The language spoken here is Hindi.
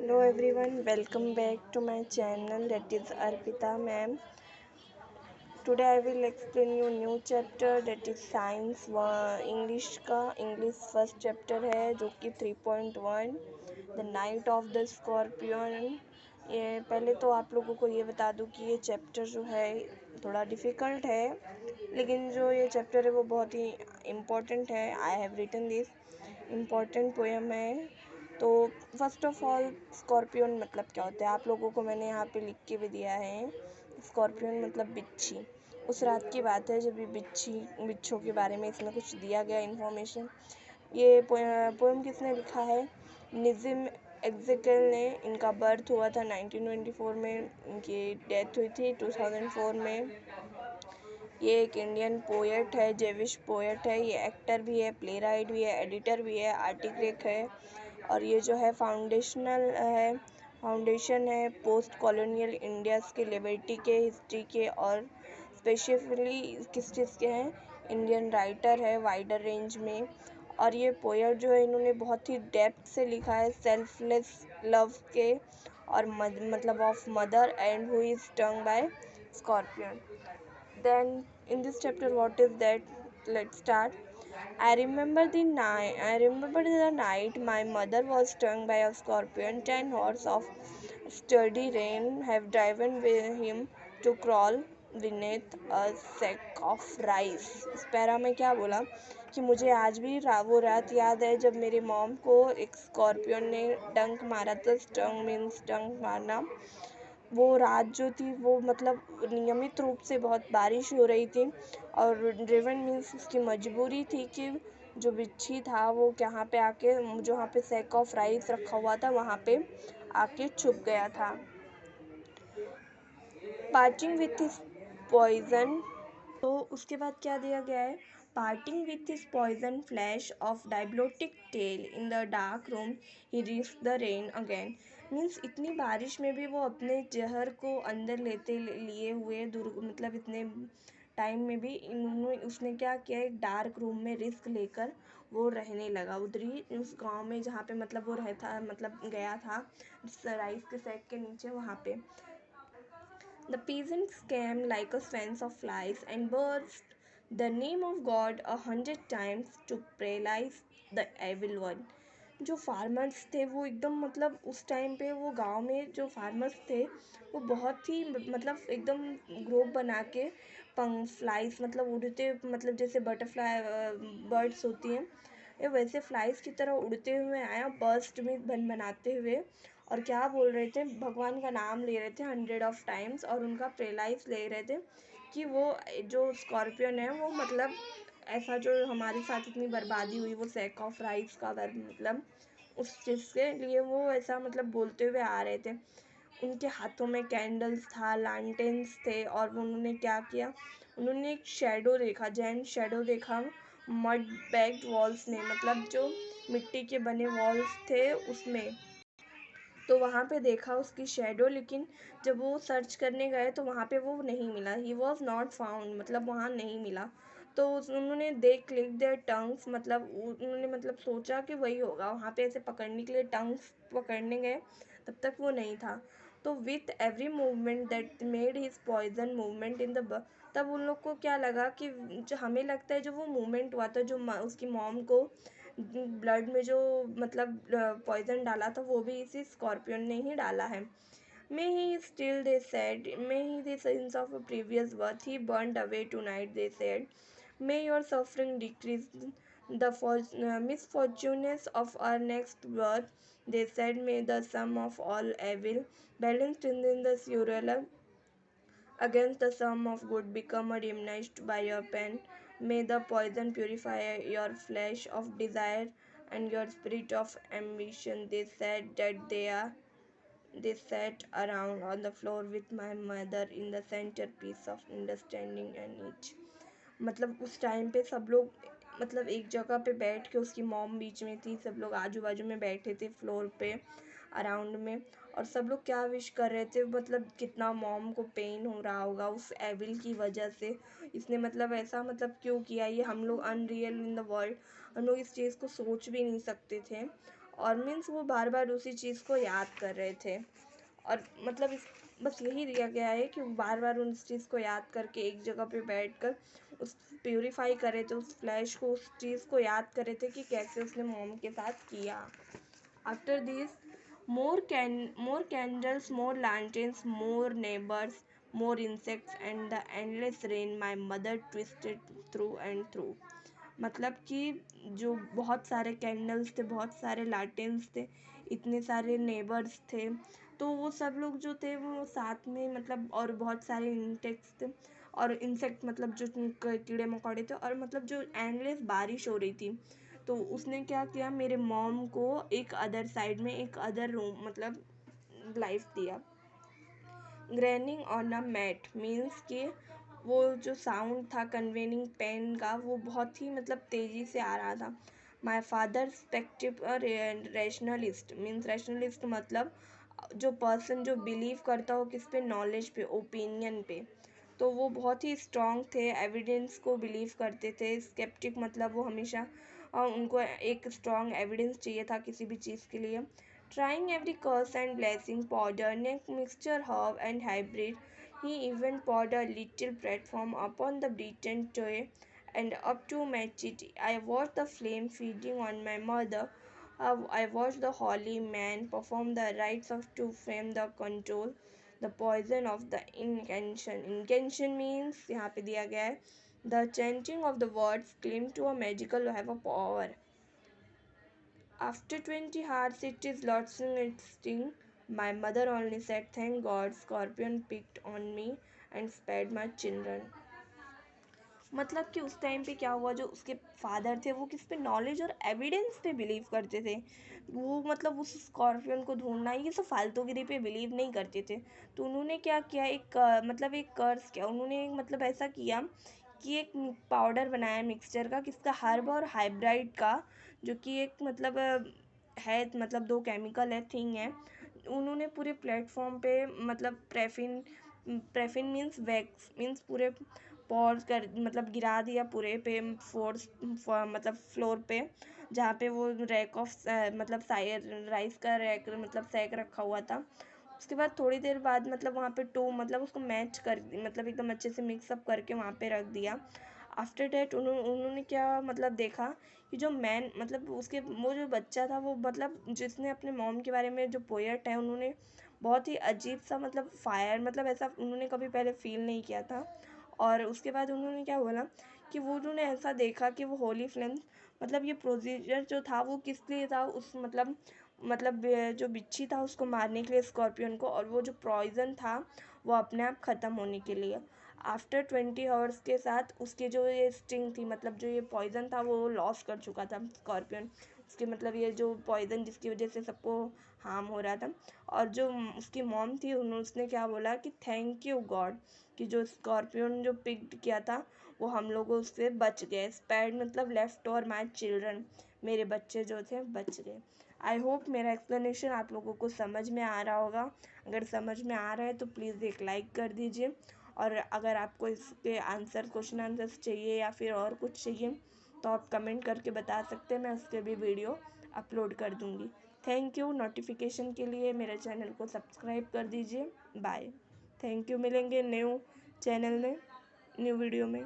Hello everyone, welcome back to my channel, that is Arpita ma'am. Today I will explain you new chapter, that is science English का English first chapter है जो कि 3.1 The Night of the Scorpion। ये पहले तो आप लोगों को ये बता दूं कि ये चैप्टर जो है थोड़ा डिफ़िकल्ट है, लेकिन जो ये चैप्टर है वो बहुत ही इम्पोर्टेंट है। I have written this important poem है। तो फर्स्ट ऑफ ऑल स्कॉर्पियन मतलब क्या होता है आप लोगों को मैंने यहाँ पे लिख के भी दिया है। स्कॉर्पियन मतलब बिच्छी। उस रात की बात है जब ये बिच्छों के बारे में इसमें कुछ दिया गया इन्फॉर्मेशन। ये पोएम किसने लिखा है? निज़िम एक्जेकल ने। इनका बर्थ हुआ था 1924 में, इनकी डेथ हुई थी 2004 में। ये एक इंडियन पोएट है, जेविश पोएट है। ये एक्टर भी है, प्ले राइट भी है, एडिटर भी है, आर्टिक्रेक है। और ये जो है फाउंडेशन है पोस्ट कॉलोनियल इंडियाज़ के लिबर्टी के, हिस्ट्री के और स्पेसिफिकली किस चीज़ के हैं, इंडियन राइटर है वाइडर रेंज में। और ये पोएट जो है इन्होंने बहुत ही डेप्थ से लिखा है सेल्फलेस लव के और मतलब of mother and who is stung by scorpion. Then in this chapter, what is that? Let's start. I remember the night my mother was stung by a scorpion. 10 hours of sturdy rain have driven him to crawl beneath a sack of rice. इस पैरा में क्या बोला कि मुझे आज भी वो रात याद है जब मेरे मॉम को एक स्कॉर्पियन ने डंक मारा था। स्टंग मीन्स डंक मारना। वो रात जो थी वो मतलब नियमित रूप से बहुत बारिश हो रही थी और ड्रिवन मीन्स उसकी मजबूरी थी कि जो बिच्छी था वो यहाँ पे आके जो वहाँ पे सैक ऑफ राइस रखा हुआ था वहाँ पे आके छुप गया था। Parting with his poison. तो उसके बाद क्या दिया गया है? Parting with his poison flash of diabolic tale in the dark room he reached the rain again. Means इतनी बारिश में भी वो अपने जहर को अंदर लिए हुए दूर मतलब इतने टाइम में भी उसने क्या किया, एक डार्क रूम में रिस्क लेकर वो रहने लगा उधर ही उस गांव में जहाँ पे मतलब वो रहता मतलब गया था राइस के सैक के नीचे वहाँ पे। The peasants came like a swarm of flies and burst the name of God 100 times to paralyze the evil one। जो फार्मर्स थे वो एकदम मतलब उस टाइम पे वो गांव में जो फार्मर्स थे वो बहुत ही मतलब एकदम ग्रुप बना के पंख फ्लाइज मतलब उड़ते मतलब जैसे बटरफ्लाई बर्ड्स होती हैं ये वैसे फ्लाइज की तरह उड़ते हुए आया बर्स्ट में बनाते हुए। और क्या बोल रहे थे, भगवान का नाम ले रहे थे 100 टाइम्स और उनका प्रेलाइज ले रहे थे कि वो जो स्कॉर्पियन है वो मतलब ऐसा जो हमारे साथ इतनी बर्बादी हुई वो सैक ऑफ राइस का मतलब उस चीज़ के लिए वो ऐसा मतलब बोलते हुए आ रहे थे। उनके हाथों में कैंडल्स था, लैंटेन्स थे और उन्होंने क्या किया, उन्होंने एक शैडो देखा, जैन शैडो देखा मड बैग्ड वॉल्स में, मतलब जो मिट्टी के बने वॉल्स थे उसमें। तो वहाँ पे देखा उसकी शैडो, लेकिन जब वो सर्च करने गए तो वहाँ पे वो नहीं मिला। ही वॉज नॉट फाउंड मतलब वहाँ नहीं मिला। तो उन्होंने दे क्लिक देयर टंग्स मतलब उन्होंने मतलब सोचा कि वही होगा, वहाँ पे ऐसे पकड़ने के लिए टंग्स पकड़ने गए तब तक वो नहीं था। तो with every movement that made his poison movement in the तब उन लोग को क्या लगा कि जो हमें लगता है जो वो मूवमेंट हुआ था जो उसकी मॉम को ब्लड में जो मतलब पॉइजन डाला था वो भी इसी स्कॉर्पियन ने ही डाला है। May he still, they said, may he the sins of a previous birth, he burned away tonight, they said. May your suffering decrease the misfortunes of our next birth, they said. May the sum of all evil, balanced in the surreal against the sum of good, become diminished by your pen. May the poison purify your flesh of desire and your spirit of ambition. They said that they sat around on the floor with my mother in the centerpiece of understanding and each। मतलब उस टाइम पे सब लोग मतलब एक जगह पे बैठ के, उसकी मॉम बीच में थी, सब लोग आजू बाजू में बैठे थे फ्लोर पे अराउंड में, और सब लोग क्या विश कर रहे थे, मतलब कितना मॉम को पेन हो रहा होगा उस एविल की वजह से। इसने मतलब ऐसा मतलब क्यों किया, ये हम लोग अनरियल इन द वर्ल्ड, हम लोग इस चीज़ को सोच भी नहीं सकते थे। और मीन्स वो बार बार उसी चीज़ को याद कर रहे थे। और मतलब बस यही दिया गया है कि बार बार उस चीज़ को याद करके एक जगह पे बैठकर उस प्यूरीफाई कर रहे थे, उस फ्लैश को, उस चीज़ को याद कर रहे थे कि कैसे उसने मॉम के साथ किया। After this, more candles, more lanterns, more neighbors, more insects, and the endless rain my mother twisted through and through. मतलब कि जो बहुत सारे कैंडल्स थे, बहुत सारे लालटेन्स थे, इतने सारे नेबर्स थे, तो वो सब लोग जो थे वो साथ में मतलब, और बहुत सारे इंसेक्ट्स थे, और इंसेक्ट मतलब जो कीड़े मकोड़े थे, और मतलब जो एंडलेस बारिश हो रही थी। तो उसने क्या किया, मेरे मॉम को एक अदर साइड में, एक अदर रूम मतलब लाइफ दिया। ग्रैनिंग ऑन अ मैट मीन्स कि वो जो साउंड था कन्वेनिंग पेन का, वो बहुत ही मतलब तेज़ी से आ रहा था। My father respective rationalist means, rationalist मतलब जो पर्सन जो बिलीव करता हो किस पे, नॉलेज पे, ओपिनियन पे, तो वो बहुत ही स्ट्रॉन्ग थे, एविडेंस को बिलीव करते थे। स्केप्टिक मतलब वो हमेशा उनको एक स्ट्रॉन्ग एविडेंस चाहिए था किसी भी चीज़ के लिए। Trying every curse and blessing, powder, mixture, herb, and hybrid, he even poured a little platform upon the beaten tray, and up to match it, I watched the flame feeding on my mother. I watched the holy man perform the rites of to frame the control, the poison of the incantation. Incantation means यहाँ पे दिया गया है the chanting of the words claim to a magical have a power. After 20 hours it is losing its sting. My mother only said, "Thank God, Scorpion picked on me and spared my children." मतलब कि उस टाइम पे क्या हुआ, जो उसके फादर थे वो किस पे, नॉलेज और एविडेंस पे बिलीव करते थे। वो मतलब उस स्कॉर्पियन को ढूंढना, ये सब फालतूगिरी पे बिलीव नहीं करते थे। तो उन्होंने क्या किया, एक मतलब एक कर्स किया उन्होंने, मतलब ऐसा किया कि एक पाउडर बनाया मिक्सचर का, किसका, हर्ब और हाइब्राइड का, जो कि एक मतलब है, मतलब दो केमिकल है, थिंग है। उन्होंने पूरे प्लेटफॉर्म पे मतलब प्रेफिन मीन्स वैक्स मीन्स पूरे पॉर कर मतलब गिरा दिया पूरे पे, फोर्स मतलब फ्लोर पे, जहाँ पे वो रैक ऑफ मतलब राइस का रैक मतलब सैक रखा हुआ था। उसके बाद थोड़ी देर बाद मतलब वहाँ पे टू मतलब उसको मैच कर मतलब एकदम अच्छे से मिक्सअप करके वहाँ पे रख दिया। आफ्टर डैट उन्होंने क्या मतलब देखा कि जो मैन मतलब उसके वो जो बच्चा था, वो मतलब जिसने अपने मॉम के बारे में, जो पोएट है, उन्होंने बहुत ही अजीब सा मतलब फायर मतलब ऐसा उन्होंने कभी पहले फील नहीं किया था। और उसके बाद उन्होंने क्या बोला कि वो उन्होंने ऐसा देखा कि वो होली फ्लेम्स मतलब ये प्रोसीजर जो था वो किस लिए था, उस मतलब जो बिच्छी था उसको मारने के लिए, स्कॉर्पियन को, और वो जो पॉइज़न था वो अपने आप ख़त्म होने के लिए। आफ्टर 20 आवर्स के साथ उसके जो ये स्टिंग थी मतलब जो ये पॉइज़न था वो लॉस कर चुका था स्कॉर्पियन। उसके मतलब ये जो पॉइज़न जिसकी वजह से सबको हार्म हो रहा था। और जो उसकी मॉम थी उसने क्या बोला कि थैंक यू गॉड कि जो स्कॉर्पियन जो पिक्ड किया था वो हम लोगों से बच गए। स्पेयर्ड मतलब लेफ्ट और माई चिल्ड्रन, मेरे बच्चे जो थे बच गए। आई होप मेरा एक्सप्लेनेशन आप लोगों को समझ में आ रहा होगा। अगर समझ में आ रहा है तो प्लीज़ एक लाइक कर दीजिए, और अगर आपको इसके आंसर क्वेश्चन आंसर्स चाहिए या फिर और कुछ चाहिए तो आप कमेंट करके बता सकते हैं, मैं उसके भी वीडियो अपलोड कर दूँगी। Thank you. नोटिफिकेशन के लिए मेरे चैनल को सब्सक्राइब कर दीजिए। बाय। Thank you. मिलेंगे न्यू चैनल में, न्यू वीडियो में।